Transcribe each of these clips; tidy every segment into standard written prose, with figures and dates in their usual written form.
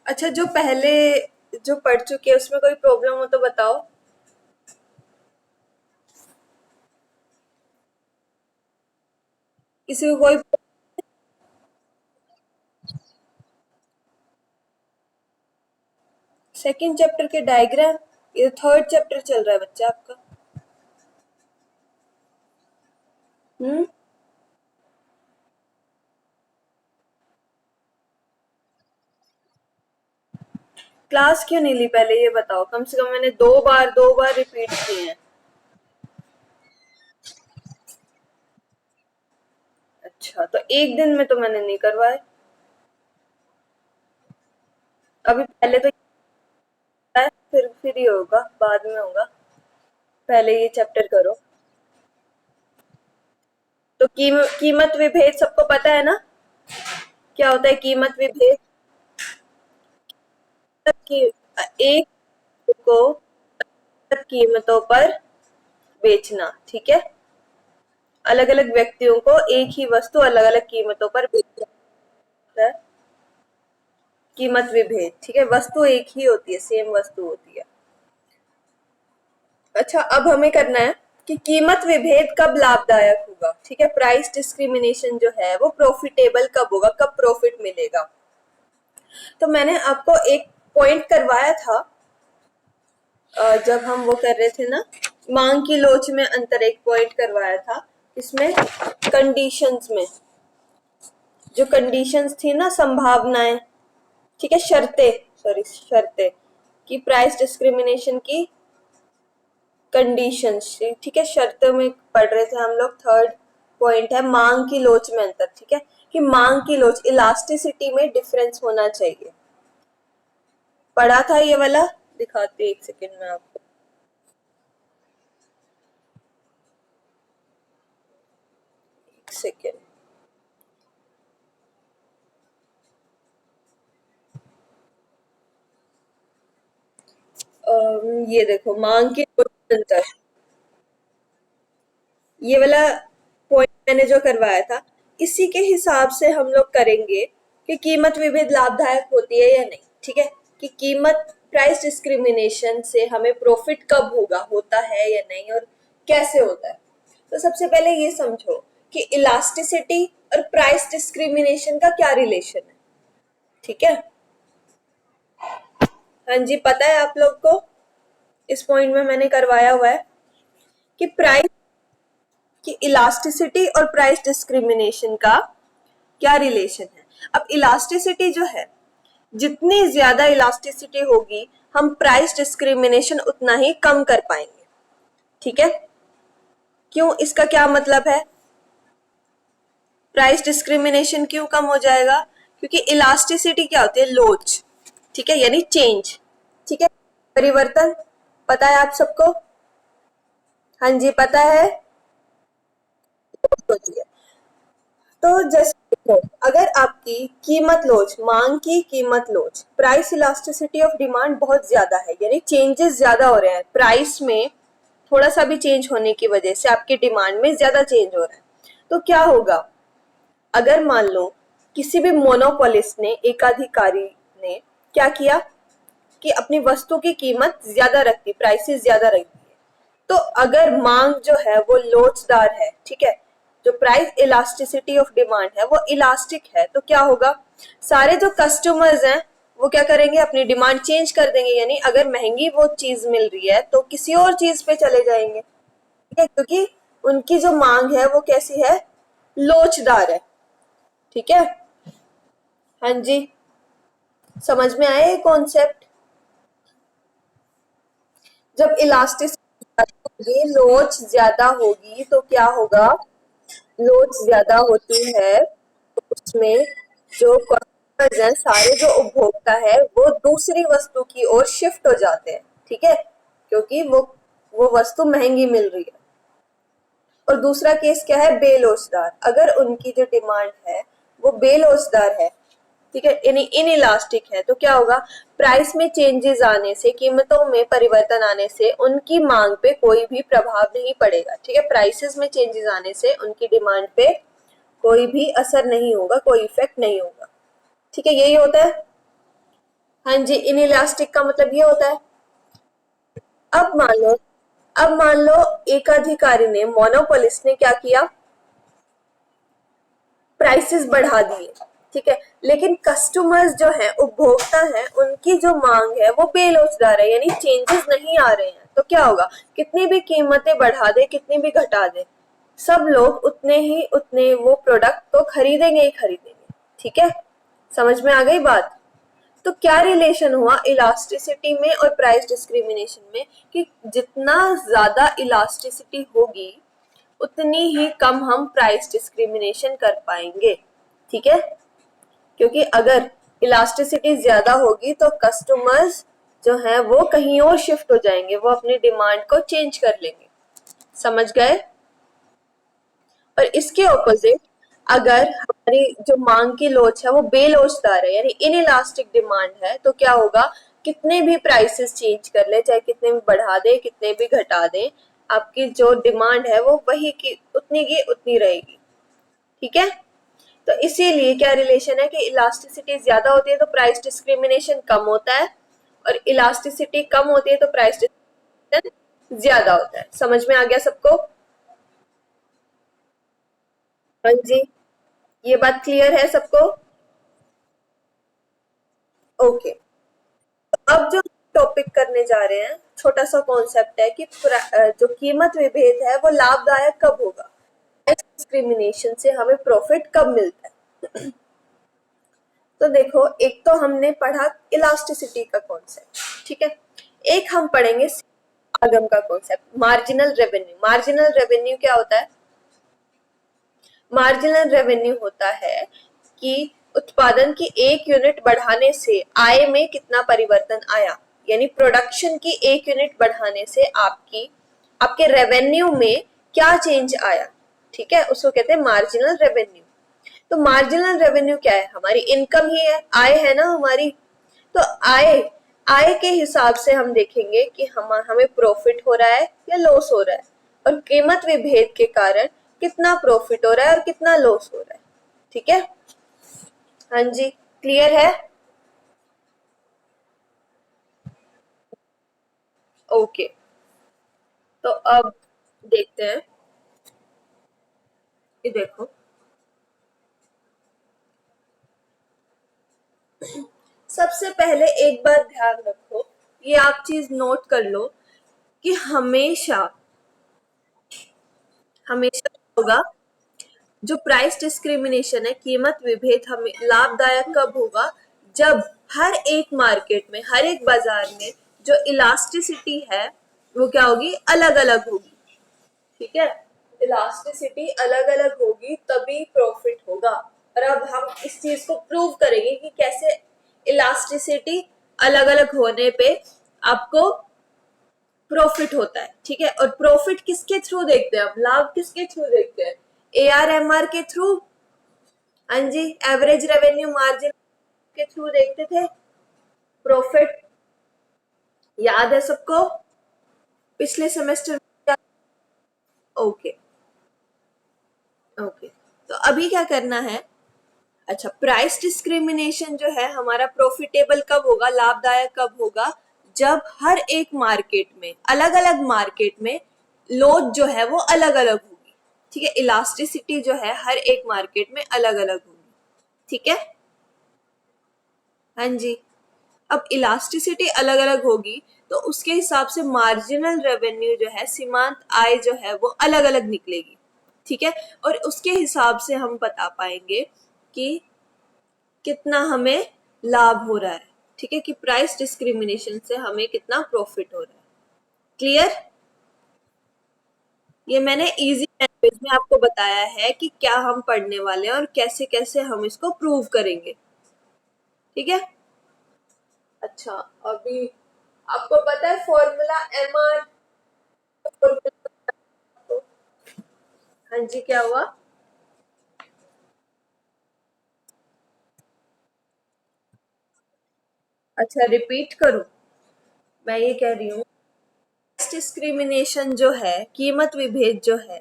अच्छा, जो पहले जो पढ़ चुके हैं उसमें कोई प्रॉब्लम हो तो बताओ। किसी को कोई सेकंड चैप्टर के डायग्राम? ये थर्ड चैप्टर चल रहा है बच्चा आपका। हम्म। क्लास क्यों नहीं ली पहले ये बताओ, कम से कम मैंने दो बार रिपीट किए हैं। अच्छा, तो एक दिन में तो मैंने नहीं करवाए। अभी पहले तो ये है, फिर ये होगा, बाद में होगा। पहले ये चैप्टर करो। तो कीमत विभेद सबको पता है ना? क्या होता है कीमत विभेद? कि एक को अलग कीमतों पर बेचना, ठीक है। अलग अलग व्यक्तियों को एक ही वस्तु अलग अलग कीमतों पर बेचना है कीमत विभेद, ठीक है। वस्तु एक ही होती है, सेम वस्तु होती है। अच्छा, अब हमें करना है कि कीमत विभेद कब लाभदायक होगा, ठीक है। प्राइस डिस्क्रिमिनेशन जो है वो प्रॉफिटेबल कब होगा, कब प्रॉफिट मिलेगा। तो मैंने आपको एक पॉइंट करवाया था जब हम वो कर रहे थे ना, मांग की लोच में अंतर, एक पॉइंट करवाया था इसमें। कंडीशंस में जो कंडीशंस थी ना, संभावनाएं, ठीक है, शर्तें, सॉरी शर्तें, कि प्राइस डिस्क्रिमिनेशन की कंडीशंस, ठीक है, शर्तों में पढ़ रहे थे हम लोग। थर्ड पॉइंट है मांग की लोच में अंतर, ठीक है, कि मांग की लोच, इलास्टिसिटी में डिफरेंस होना चाहिए। पढ़ा था ये वाला, दिखाती एक सेकेंड में आपको। एक सेकेंड। ये देखो, मांग की लोच में अंतर, ये वाला पॉइंट मैंने जो करवाया था, इसी के हिसाब से हम लोग करेंगे कि कीमत विभेद लाभदायक होती है या नहीं, ठीक है। कि कीमत, प्राइस डिस्क्रिमिनेशन से हमें प्रॉफिट कब होगा, होता है या नहीं, और कैसे होता है। तो सबसे पहले ये समझो कि इलास्टिसिटी और प्राइस डिस्क्रिमिनेशन का क्या रिलेशन है, ठीक है। हाँ जी, पता है आप लोग को? इस पॉइंट में मैंने करवाया हुआ है कि प्राइस कि इलास्टिसिटी और प्राइस डिस्क्रिमिनेशन का क्या रिलेशन है। अब इलास्टिसिटी जो है, जितनी ज्यादा इलास्टिसिटी होगी, हम प्राइस डिस्क्रिमिनेशन उतना ही कम कर पाएंगे, ठीक है। क्यों, इसका क्या मतलब है? प्राइस डिस्क्रिमिनेशन क्यों कम हो जाएगा? क्योंकि इलास्टिसिटी क्या होती है, लोच, ठीक है, यानी चेंज, ठीक है, परिवर्तन। पता है आप सबको? हाँ जी, पता है। होती है। तो जैसे देखो, अगर आपकी कीमत लोच, मांग की कीमत लोच, प्राइस इलास्टिसिटी ऑफ डिमांड बहुत ज्यादा है, यानी चेंजेस ज्यादा हो रहे हैं प्राइस में, थोड़ा सा भी चेंज होने की वजह से आपकी डिमांड में ज्यादा चेंज हो रहा है। तो क्या होगा, अगर मान लो किसी भी मोनोपोलिस्ट ने, एकाधिकारी ने क्या किया कि अपनी वस्तु की कीमत ज्यादा रख दी, प्राइसेस ज्यादा रख दी, तो अगर मांग जो है वो लोचदार है, ठीक है, जो प्राइस इलास्टिसिटी ऑफ डिमांड है वो इलास्टिक है, तो क्या होगा, सारे जो कस्टमर्स हैं वो क्या करेंगे, अपनी डिमांड चेंज कर देंगे। यानी अगर महंगी वो चीज मिल रही है तो किसी और चीज पे चले जाएंगे, ठीक है, क्योंकि उनकी जो मांग है वो कैसी है, लोचदार है, ठीक है। हाँ जी, समझ में आया ये कॉन्सेप्ट? जब इलास्टिसिटी, लोच ज्यादा होगी तो क्या होगा, लोच ज्यादा होती है तो उसमें जो कस्टमर्स हैं, सारे जो उपभोक्ता है, वो दूसरी वस्तु की ओर शिफ्ट हो जाते हैं, ठीक है, क्योंकि वो वस्तु महंगी मिल रही है। और दूसरा केस क्या है, बेलोचदार, अगर उनकी जो डिमांड है वो बेलोचदार है, ठीक है, यानी इन इलास्टिक है, तो क्या होगा, प्राइस में चेंजेस आने से, कीमतों में परिवर्तन आने से उनकी मांग पे कोई भी प्रभाव नहीं पड़ेगा, ठीक है। प्राइसेस में चेंजेस आने से उनकी डिमांड पे कोई भी असर नहीं होगा, कोई इफेक्ट नहीं होगा, ठीक है, यही होता है। हाँ जी, इनइलास्टिक का मतलब ये होता है। अब मान लो अब मान लो एक अधिकारी ने, मोनोपोलिस्ट ने क्या किया, प्राइसेस बढ़ा दिए, ठीक है, लेकिन कस्टमर्स जो है, उपभोक्ता है, उनकी जो मांग है वो बेलोचदार है, यानी चेंजेस नहीं आ रहे हैं। तो क्या होगा, कितनी भी कीमतें बढ़ा दे, कितनी भी घटा दे, सब लोग उतने वो प्रोडक्ट को खरीदेंगे ही खरीदेंगे। ठीक है, समझ में आ गई बात। तो क्या रिलेशन हुआ इलास्टिसिटी में और प्राइस डिस्क्रिमिनेशन में, कि जितना ज्यादा इलास्टिसिटी होगी उतनी ही कम हम प्राइस डिस्क्रिमिनेशन कर पाएंगे। ठीक है, क्योंकि अगर इलास्टिसिटी ज्यादा होगी तो कस्टमर्स जो है वो कहीं और शिफ्ट हो जाएंगे, वो अपनी डिमांड को चेंज कर लेंगे। समझ गए। और इसके ऑपोजिट, अगर हमारी जो मांग की लोच है वो बेलोचदार है, यानी इनइलास्टिक डिमांड है, तो क्या होगा, कितने भी प्राइसेस चेंज कर ले, चाहे कितने भी बढ़ा दे, कितने भी घटा दे, आपकी जो डिमांड है वो वही की उतनी रहेगी। ठीक है, तो इसीलिए क्या रिलेशन है कि इलास्टिसिटी ज्यादा होती है तो प्राइस डिस्क्रिमिनेशन कम होता है, और इलास्टिसिटी कम होती है तो प्राइस डिस्क्रिमिनेशन ज्यादा होता है। समझ में आ गया सबको। हाँ जी, ये बात क्लियर है सबको। ओके, अब जो टॉपिक करने जा रहे हैं, छोटा सा कॉन्सेप्ट है कि जो कीमत विभेद है वो लाभदायक कब होगा, डिस्क्रिमिनेशन से हमें प्रॉफिट कब मिलता है। तो देखो, एक तो हमने पढ़ा इलास्टिसिटी का कॉन्सेप्ट, ठीक है, एक हम पढ़ेंगे आगम का concept, marginal revenue. Marginal revenue क्या होता है, मार्जिनल रेवेन्यू होता है कि उत्पादन की एक यूनिट बढ़ाने से आय में कितना परिवर्तन आया, यानी प्रोडक्शन की एक यूनिट बढ़ाने से आपके रेवेन्यू में क्या चेंज आया। ठीक है, उसको कहते हैं मार्जिनल रेवेन्यू। तो मार्जिनल रेवेन्यू क्या है, हमारी इनकम ही है, आय है ना हमारी। तो आय आय के हिसाब से हम देखेंगे कि हमें प्रॉफिट हो रहा है या लॉस हो रहा है, और कीमत विभेद के कारण कितना प्रॉफिट हो रहा है और कितना लॉस हो रहा है। ठीक है, हाँ जी, क्लियर है। ओके, तो अब देखते हैं, ये देखो, सबसे पहले एक बार ध्यान रखो, ये आप चीज नोट कर लो कि हमेशा हमेशा होगा, जो प्राइस डिस्क्रिमिनेशन है, कीमत विभेद, हमें लाभदायक कब होगा, जब हर एक मार्केट में, हर एक बाजार में जो इलास्टिसिटी है वो क्या होगी, अलग अलग होगी। ठीक है, इलास्टिसिटी अलग अलग होगी तभी प्रॉफिट होगा। और अब हम इस चीज को प्रूव करेंगे कि कैसे इलास्टिसिटी अलग अलग होने पे आपको प्रॉफिट होता है। ठीक है, और प्रॉफिट किसके थ्रू देखते हैं, हम लाभ किसके थ्रू देखते हैं, ARMR के थ्रू। हाँ जी, एवरेज रेवेन्यू मार्जिन के थ्रू देखते थे प्रॉफिट, याद है सबको, पिछले सेमेस्टर में। ओके, ओके, तो अभी क्या करना है, अच्छा, प्राइस डिस्क्रिमिनेशन जो है हमारा प्रॉफिटेबल कब होगा, लाभदायक कब होगा, जब हर एक मार्केट में, अलग अलग मार्केट में लोड जो है वो अलग अलग होगी। ठीक है, इलास्टिसिटी जो है हर एक मार्केट में अलग अलग होगी। ठीक है, हाँ जी, अब इलास्टिसिटी अलग अलग होगी तो उसके हिसाब से मार्जिनल रेवेन्यू जो है, सीमांत आय जो है वो अलग अलग निकलेगी। ठीक है, और उसके हिसाब से हम बता पाएंगे कि कितना हमें लाभ हो रहा है। ठीक है, कि प्राइस डिस्क्रिमिनेशन से हमें कितना प्रॉफिट हो रहा है। क्लियर। ये मैंने इजी लैंग्वेज में आपको बताया है कि क्या हम पढ़ने वाले हैं और कैसे कैसे हम इसको प्रूव करेंगे। ठीक है, अच्छा, अभी आपको पता है फॉर्मूला MR। हाँ जी, क्या हुआ। अच्छा, रिपीट करूं, मैं ये कह रही हूँ, डिस्क्रिमिनेशन जो है, कीमत विभेद जो है,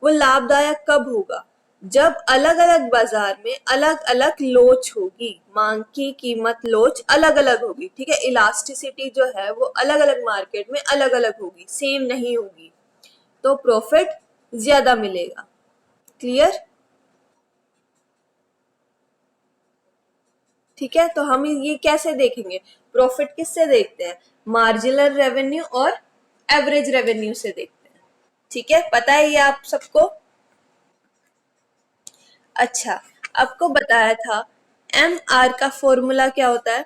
वो लाभदायक कब होगा, जब अलग अलग बाजार में अलग अलग लोच होगी, मांग की कीमत लोच अलग अलग होगी, ठीक है, इलास्टिसिटी जो है वो अलग अलग मार्केट में अलग अलग होगी, सेम नहीं होगी, तो प्रॉफिट ज्यादा मिलेगा। क्लियर? ठीक है, तो हम ये कैसे देखेंगे? प्रॉफिट किससे देखते हैं? मार्जिनल रेवेन्यू और एवरेज रेवेन्यू से देखते हैं। ठीक है, पता है ये आप सबको? अच्छा, आपको बताया था एम आर का फॉर्मूला क्या होता है,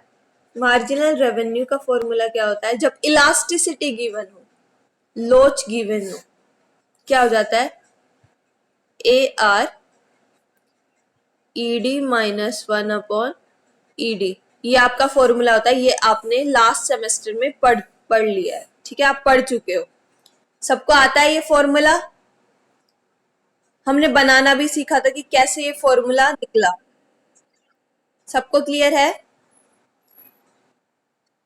मार्जिनल रेवेन्यू का फॉर्मूला क्या होता है जब इलास्टिसिटी गिवन हो, लोच गिवन हो, क्या हो जाता है? A R E D minus one upon E D, ये आपका फॉर्मूला होता है। ये आपने लास्ट सेमेस्टर में पढ़ लिया है, ठीक है, आप पढ़ चुके हो, सबको आता है ये फॉर्मूला। हमने बनाना भी सीखा था कि कैसे ये फॉर्मूला निकला। सबको क्लियर है?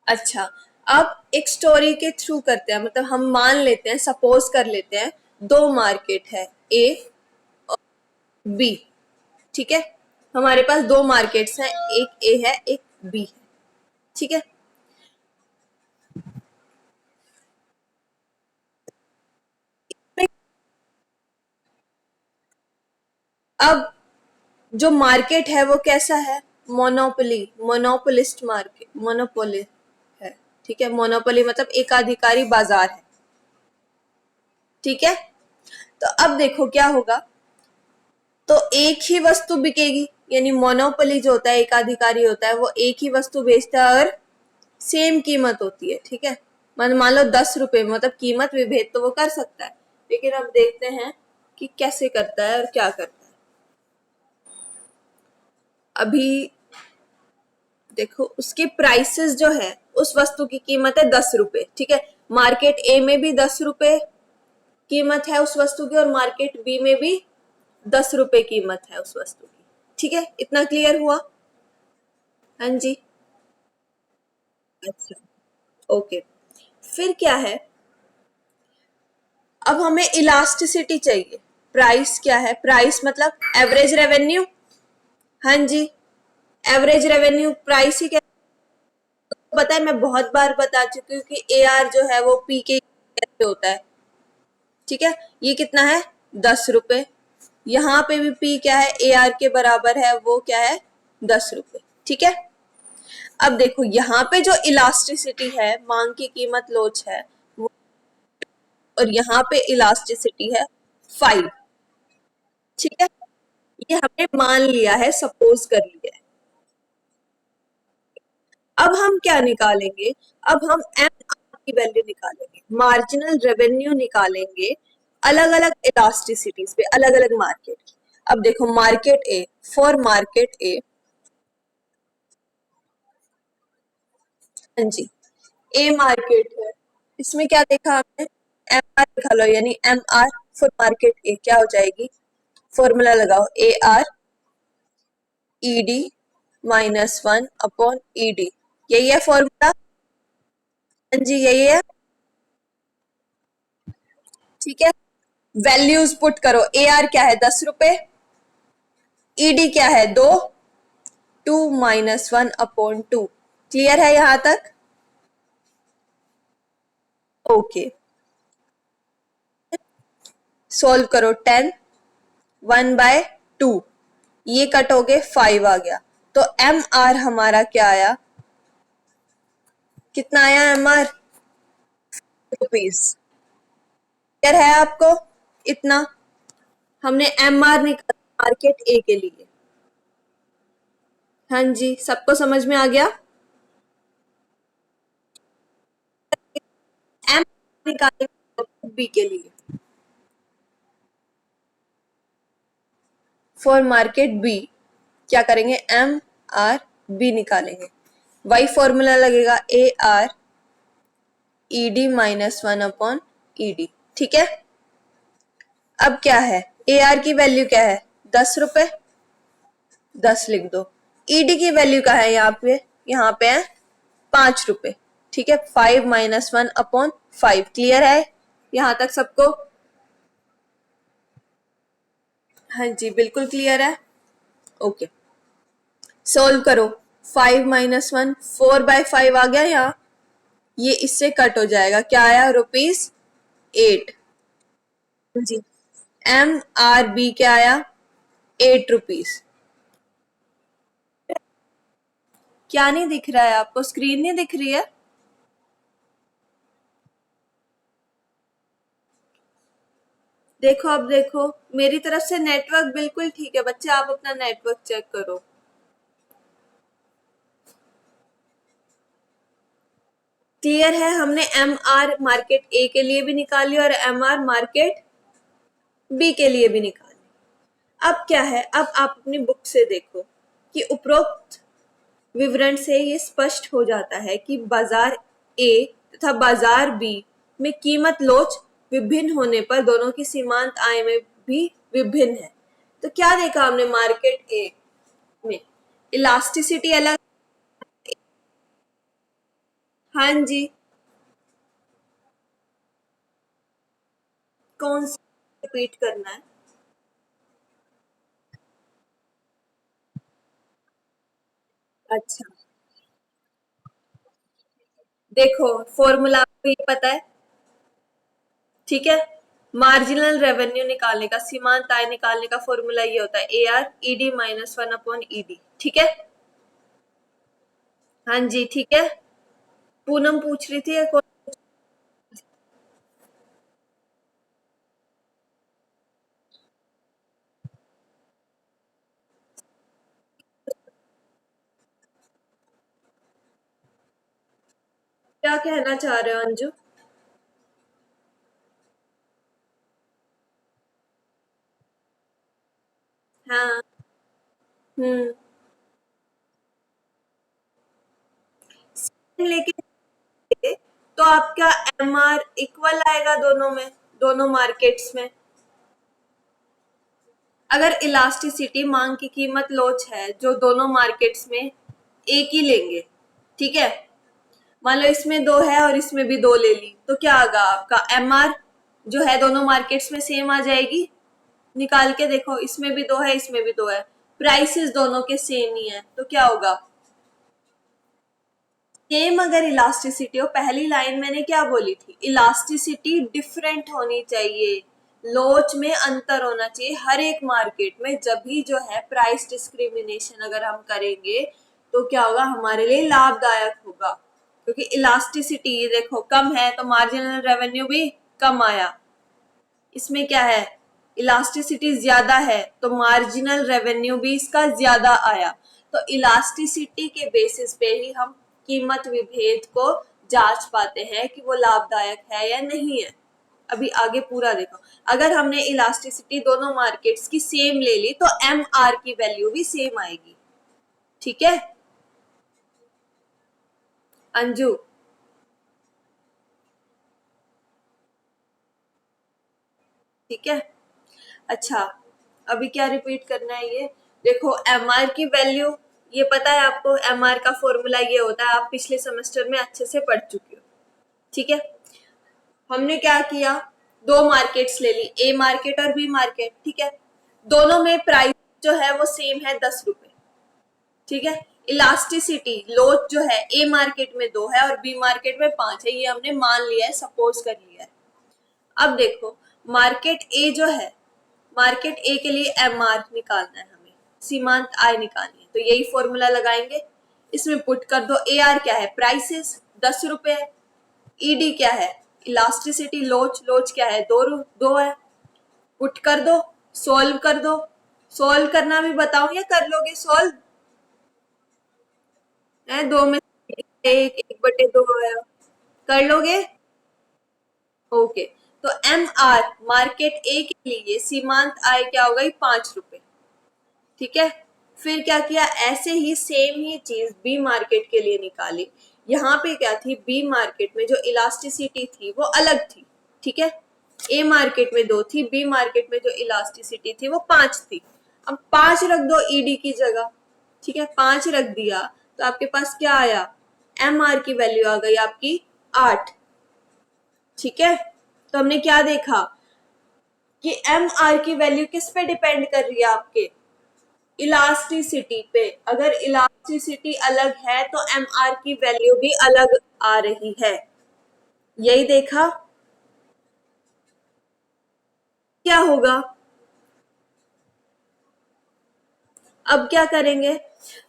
अच्छा, अब एक स्टोरी के थ्रू करते हैं, मतलब हम मान लेते हैं, सपोज कर लेते हैं दो मार्केट है, ए और बी। ठीक है, हमारे पास दो मार्केट्स हैं, एक ए है एक बी है। ठीक है, अब जो मार्केट है वो कैसा है? मोनोपोली, मोनोपोलिस्ट मार्केट, मोनोपोली है। ठीक है, मोनोपोली मतलब एकाधिकारी बाजार है। ठीक है, तो अब देखो क्या होगा, तो एक ही वस्तु बिकेगी, यानी मोनोपोली जो होता है, एकाधिकारी होता है, वो एक ही वस्तु बेचता है और सेम कीमत होती है। ठीक है, मान लो 10 रुपए, मतलब कीमत विभेद तो वो कर सकता है, लेकिन अब देखते हैं कि कैसे करता है और क्या करता है। अभी देखो, उसके प्राइसेस जो है, उस वस्तु की कीमत है 10 रुपए। ठीक है, मार्केट ए में भी 10 रुपए कीमत है उस वस्तु की और मार्केट बी में भी 10 रुपए कीमत है उस वस्तु की। ठीक है, इतना क्लियर हुआ? हाँ जी। अच्छा, ओके, फिर क्या है, अब हमें इलास्टिसिटी चाहिए। प्राइस क्या है? प्राइस मतलब एवरेज रेवेन्यू। हाँ जी, एवरेज रेवेन्यू प्राइस ही क्या, पता है, मैं बहुत बार बता चुकी हूँ कि ए आर जो है वो पी के कैसे होता है। ठीक है, ये कितना है? 10 रुपए। यहाँ पे भी पी क्या है? ए आर के बराबर है, वो क्या है? 10 रुपए। ठीक है, अब देखो यहाँ पे जो इलास्टिसिटी है, मांग की कीमत लोच है वो, और यहाँ पे इलास्टिसिटी है 5। ठीक है, ये हमने मान लिया है, सपोज कर लिया है। अब हम क्या निकालेंगे? अब हम एम आर की वैल्यू निकालेंगे, मार्जिनल रेवेन्यू निकालेंगे, अलग अलग इलास्टिसिटीज पे, अलग अलग मार्केट की। अब देखो, मार्केट ए, फॉर मार्केट ए, हाँ जी, ए मार्केट है, इसमें क्या देखा हमने? एम आर लिखा लो, यानी एम आर फॉर मार्केट ए क्या हो जाएगी? फॉर्मूला लगाओ, A R E D minus one upon E D, यही है फॉर्मूला। हाँ जी, यही है। ठीक है, वैल्यूज पुट करो, ए आर क्या है? 10 रुपए, ईडी क्या है? 2, 2 - 1/2। क्लियर है यहां तक? ओके, सोल्व करो। 10, 1/2, ये कट हो गए, 5 आ गया, तो एम आर हमारा क्या आया? कितना आया एम आर? रुपीज। क्लियर है आपको? इतना हमने एम आर निकाला मार्केट ए के लिए। हाँ जी, सबको समझ में आ गया? एम निकालेंगे बी के लिए, फॉर मार्केट बी क्या करेंगे? एम आर बी निकालेंगे, वही फॉर्मूला लगेगा, A R E D minus one upon E D. ठीक है, अब क्या है? ए आर की वैल्यू क्या है? 10 रुपए, 10 लिख दो। ईडी की वैल्यू क्या है? यहाँ पे है 5 रुपए। ठीक है, 5 - 1/5। क्लियर है यहां तक सबको? हाँ जी, बिल्कुल क्लियर है। ओके, सोल्व करो। 5 - 1, 4/5 आ गया यहाँ, ये इससे कट हो जाएगा, क्या आया, ₹8। जी, MRB क्या आया, ₹8। क्या नहीं दिख रहा है आपको, स्क्रीन नहीं दिख रही है? देखो, अब देखो, मेरी तरफ से नेटवर्क बिल्कुल ठीक है बच्चे, आप अपना नेटवर्क चेक करो। क्लियर है, हमने MR मार्केट ए के लिए भी निकाली और MR मार्केट बी के लिए भी निकाली। अब क्या है, अब आप अपनी बुक से देखो कि उपरोक्त विवरण से ये स्पष्ट हो जाता है कि बाजार ए तथा बाजार बी में कीमत लोच विभिन्न होने पर दोनों की सीमांत आय में भी विभिन्न है। तो क्या देखा हमने मार्केट ए में, इलास्टिसिटी अलग। हाँ जी, कौन सा रिपीट करना है? अच्छा, देखो फॉर्मूला आपको ये पता है, ठीक है। मार्जिनल रेवेन्यू निकालने का, सीमांत आय निकालने का फॉर्मूला ये होता है AR ED - 1/ED, ठीक है। हाँ जी, ठीक है। पूनम पूछ रही थी, कौन? क्या कहना चाह रहे हो अंजू? हाँ। हम्म। लेकिन तो आपका MR इक्वल आएगा दोनों में, दोनों मार्केट्स में। अगर इलास्टिसिटी, मांग की कीमत लोच है जो दोनों मार्केट्स में एक ही लेंगे, ठीक है। मान लो इसमें दो है और इसमें भी दो ले ली, तो क्या आगा आपका MR जो है दोनों मार्केट्स में सेम आ जाएगी। निकाल के देखो, इसमें भी दो है, इसमें भी दो है, प्राइसेस दोनों के सेम ही है, तो क्या होगा, सेम। अगर इलास्टिसिटी हो, पहली लाइन मैंने क्या बोली थी, इलास्टिसिटी डिफरेंट होनी चाहिए, लोच में अंतर होना चाहिए हर एक मार्केट में, जब भी जो है प्राइस डिस्क्रिमिनेशन अगर हम करेंगे तो क्या होगा, हमारे लिए लाभदायक होगा। क्योंकि इलास्टिसिटी देखो कम है तो मार्जिनल रेवेन्यू भी कम आया, इसमें क्या है, इलास्टिसिटी ज्यादा है तो मार्जिनल रेवेन्यू भी इसका ज्यादा आया। तो इलास्टिसिटी के बेसिस पे ही हम कीमत विभेद को जांच पाते हैं कि वो लाभदायक है या नहीं है। अभी आगे पूरा देखो, अगर हमने इलास्टिसिटी दोनों मार्केट्स की सेम ले ली तो MR की वैल्यू भी सेम आएगी, ठीक है अंजू? ठीक है, अच्छा। अभी क्या रिपीट करना है ये, देखो MR की वैल्यू, ये पता है आपको, MR का फॉर्मूला ये होता है, आप पिछले सेमेस्टर में अच्छे से पढ़ चुके हो, ठीक है। हमने क्या किया, दो मार्केट्स ले ली, ए मार्केट और बी मार्केट, ठीक है। दोनों में प्राइस जो है वो सेम है, ₹10, ठीक है। इलास्टिसिटी लोच जो है ए मार्केट में 2 है और बी मार्केट में 5 है, ये हमने मान लिया है, सपोज कर लिया है। अब देखो, मार्केट ए जो है, मार्केट ए के लिए MR निकालना है हमें, सीमांत आय निकालनी है, तो यही फॉर्मूला लगाएंगे। इसमें पुट कर दो, AR क्या है, प्राइसेस, ₹10 है। ED क्या है, इलास्टिसिटी, लोच, लोच क्या है, दो है। पुट कर दो, सोल्व कर दो। सोल्व करना भी बताऊं या कर लोगे सोल्व? है, दो में एक, 1/2 आया, कर लोगे? ओके। तो MR मार्केट ए के लिए सीमांत आय क्या हो गई, ₹5, ठीक है। फिर क्या किया, ऐसे ही सेम ही चीज बी मार्केट के लिए निकाली। यहाँ पे क्या थी, बी मार्केट में जो इलास्टिसिटी थी वो अलग थी, ठीक है। ए मार्केट में 2 थी, बी मार्केट में जो इलास्टिसिटी थी वो 5 थी। अब 5 रख दो ED की जगह, ठीक है, 5 रख दिया तो आपके पास क्या आया, MR की वैल्यू आ गई आपकी 8, ठीक है। तो हमने क्या देखा कि एम आर की वैल्यू किस पे डिपेंड कर रही है आपके, इलास्टिसिटी पे। अगर इलास्टिसिटी अलग है तो एम आर की वैल्यू भी अलग आ रही है। यही देखा। क्या होगा, अब क्या करेंगे,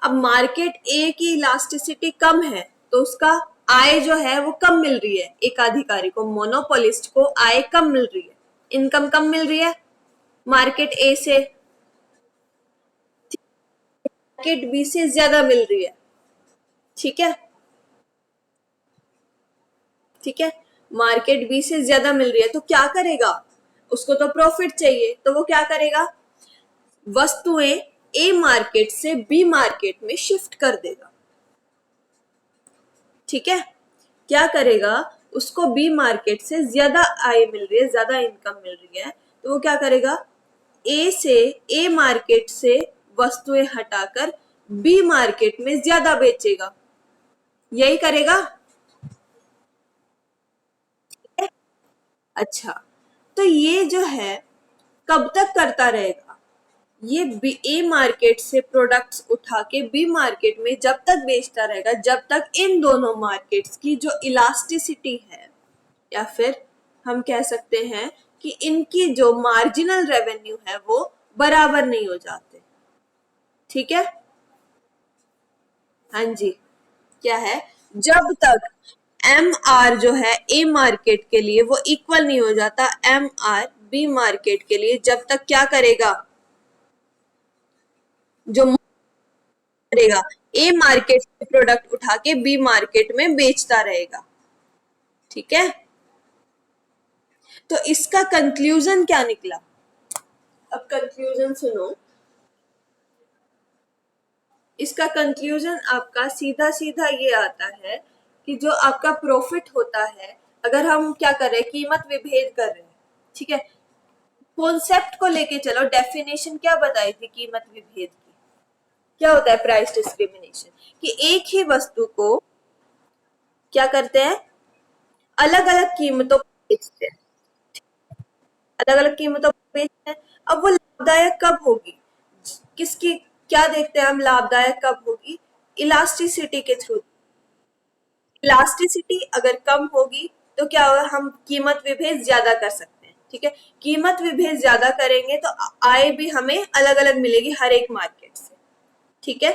अब मार्केट ए की इलास्टिसिटी कम है तो उसका आय जो है वो कम मिल रही है, एकाधिकारी को, मोनोपोलिस्ट को आय कम मिल रही है, इनकम कम मिल रही है मार्केट ए से, मार्केट बी से ज्यादा मिल रही है। ठीक है, ठीक है, मार्केट बी से ज्यादा मिल रही है तो क्या करेगा, उसको तो प्रॉफिट चाहिए, तो वो क्या करेगा, वस्तुएं ए मार्केट से बी मार्केट में शिफ्ट कर देगा। ठीक है, क्या करेगा, उसको बी मार्केट से ज्यादा आय मिल रही है, ज्यादा इनकम मिल रही है, तो वो क्या करेगा, ए मार्केट से वस्तुएं हटाकर बी मार्केट में ज्यादा बेचेगा। यही करेगा। अच्छा, तो ये जो है कब तक करता रहेगा, ये बी ए मार्केट से प्रोडक्ट्स उठा के बी मार्केट में जब तक बेचता रहेगा जब तक इन दोनों मार्केट्स की जो इलास्टिसिटी है, या फिर हम कह सकते हैं कि इनकी जो मार्जिनल रेवेन्यू है वो बराबर नहीं हो जाते। ठीक है, हाँ जी, क्या है, जब तक एम आर जो है ए मार्केट के लिए वो इक्वल नहीं हो जाता एम आर बी मार्केट के लिए, जब तक क्या करेगा, जो करेगा ए मार्केट से प्रोडक्ट उठा के बी मार्केट में बेचता रहेगा। ठीक है, तो इसका कंक्लूजन क्या निकला, अब कंक्लूजन सुनो। इसका कंक्लूजन आपका सीधा सीधा ये आता है कि जो आपका प्रॉफिट होता है, अगर हम क्या कर रहे हैं, कीमत विभेद कर रहे हैं, ठीक है, कॉन्सेप्ट को लेके चलो, डेफिनेशन क्या बताई थी कीमत विभेद की, क्या होता है प्राइस डिस्क्रिमिनेशन, कि एक ही वस्तु को क्या करते हैं, अलग अलग कीमतों पर बेचते हैं, अलग अलग कीमतों पर बेचते हैं। अब वो लाभदायक कब होगी, किसकी, क्या देखते हैं हम, लाभदायक कब होगी, इलास्टिसिटी के थ्रू। इलास्टिसिटी अगर कम होगी तो क्या होगा, हम कीमत विभेद ज्यादा कर सकते हैं। ठीक है, कीमत विभेद ज्यादा करेंगे तो आय भी हमें अलग अलग मिलेगी हर एक मार्केट से। ठीक है,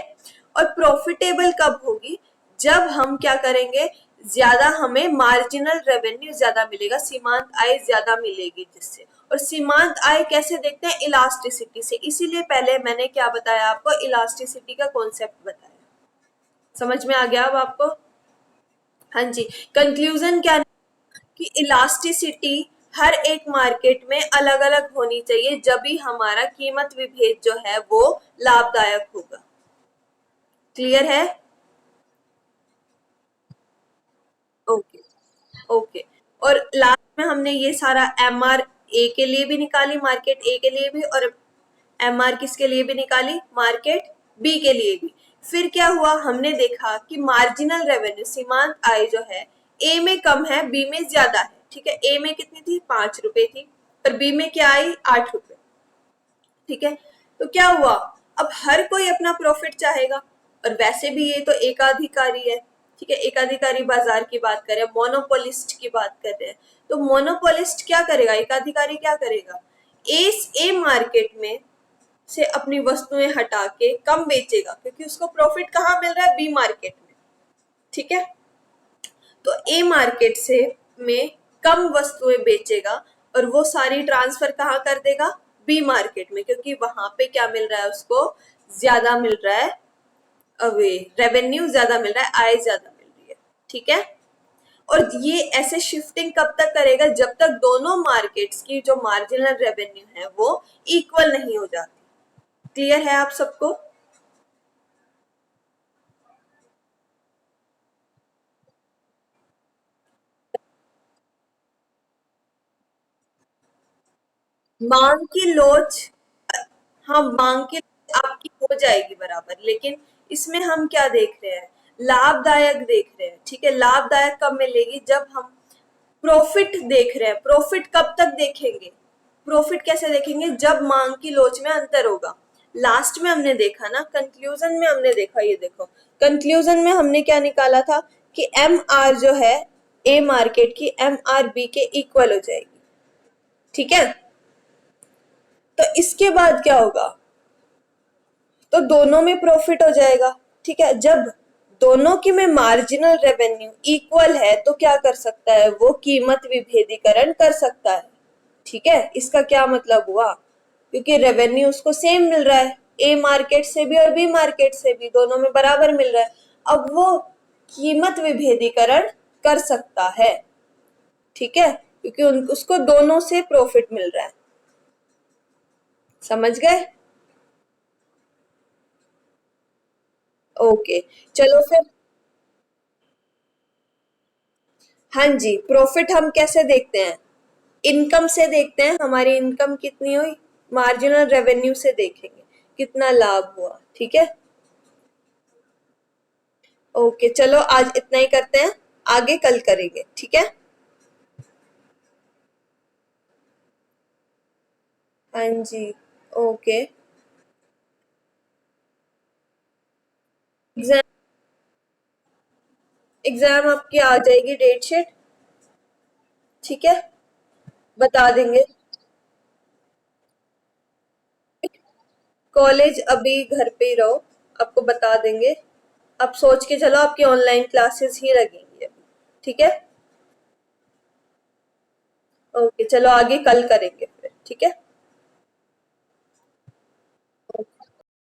और प्रॉफिटेबल कब होगी, जब हम क्या करेंगे, ज्यादा हमें मार्जिनल रेवेन्यू ज्यादा मिलेगा, सीमांत आय ज्यादा मिलेगी जिससे। और सीमांत आय कैसे देखते हैं, इलास्टिसिटी से। इसीलिए पहले मैंने क्या बताया आपको, इलास्टिसिटी का कॉन्सेप्ट बताया। समझ में आ गया अब आपको। हाँ जी, कंक्लूजन क्या, कि इलास्टिसिटी हर एक मार्केट में अलग अलग होनी चाहिए, जब भी हमारा कीमत विभेद जो है वो लाभदायक होगा। क्लियर है, ओके, ओके। और लास्ट में हमने ये सारा एम आर ए के लिए भी निकाली, मार्केट ए के लिए भी, और एम आर किसके लिए भी निकाली, मार्केट बी के लिए भी। फिर क्या हुआ, हमने देखा कि मार्जिनल रेवेन्यू, सीमांत आय जो है, ए में कम है बी में ज्यादा है। ठीक है, ए में कितनी थी, 5 रुपए थी, और बी में क्या आई, 8 रुपए। ठीक है, तो क्या हुआ, अब हर कोई अपना प्रॉफिट चाहेगा, और वैसे भी ये तो एकाधिकारी है। ठीक है, एकाधिकारी बाजार की बात करें, मोनोपोलिस्ट की बात कर रहे हैं, तो मोनोपोलिस्ट क्या करेगा, एकाधिकारी क्या करेगा, ए मार्केट में से अपनी वस्तुएं हटा के कम बेचेगा, क्योंकि उसको प्रॉफिट कहाँ मिल रहा है, बी मार्केट में। ठीक है, तो ए मार्केट से में कम वस्तुएं बेचेगा, और वो सारी ट्रांसफर कहाँ कर देगा, बी मार्केट में, क्योंकि वहां पे क्या मिल रहा है उसको, ज्यादा मिल रहा है, अवे रेवेन्यू ज्यादा मिल रहा है, आय ज्यादा मिल रही है। ठीक है, और ये ऐसे शिफ्टिंग कब तक करेगा, जब तक दोनों मार्केट्स की जो मार्जिनल रेवेन्यू है वो इक्वल नहीं हो जाती। क्लियर है आप सबको। मांग की लोच, हाँ मांग की आपकी हो जाएगी बराबर, लेकिन इसमें हम क्या देख रहे हैं, लाभदायक देख रहे हैं। ठीक है, लाभदायक कब मिलेगी, जब हम प्रॉफिट देख रहे हैं। प्रॉफिट कब तक देखेंगे, प्रॉफिट कैसे देखेंगे, जब मांग की लोच में अंतर होगा। लास्ट में हमने देखा ना, कंक्लूजन में हमने देखा, ये देखो कंक्लूजन में हमने क्या निकाला था कि एम आर जो है ए मार्केट की एम आर बी के इक्वल हो जाएगी, ठीक है। तो इसके बाद क्या होगा, तो दोनों में प्रॉफिट हो जाएगा, ठीक है। जब दोनों की में मार्जिनल रेवेन्यू इक्वल है तो क्या कर सकता है, वो कीमत विभेदीकरण कर सकता है, ठीक है। इसका क्या मतलब हुआ, क्योंकि रेवेन्यू उसको सेम मिल रहा है, ए मार्केट से भी और बी मार्केट से भी, दोनों में बराबर मिल रहा है, अब वो कीमत विभेदीकरण कर सकता है, ठीक है, क्योंकि उसको दोनों से प्रॉफिट मिल रहा है। समझ गए? ओके, चलो फिर। हाँ जी, प्रॉफिट हम कैसे देखते हैं, इनकम से देखते हैं, हमारी इनकम कितनी हुई, मार्जिनल रेवेन्यू से देखेंगे कितना लाभ हुआ, ठीक है। ओके, चलो आज इतना ही करते हैं, आगे कल करेंगे, ठीक है। हाँ जी, ओके। एग्जाम, एग्जाम आपकी आ जाएगी डेट शीट, ठीक है, बता देंगे। कॉलेज अभी घर पे ही रहो, आपको बता देंगे। आप सोच के चलो आपकी ऑनलाइन क्लासेस ही लगेंगी अभी, ठीक है। ओके, चलो आगे कल करेंगे फिर, ठीक है।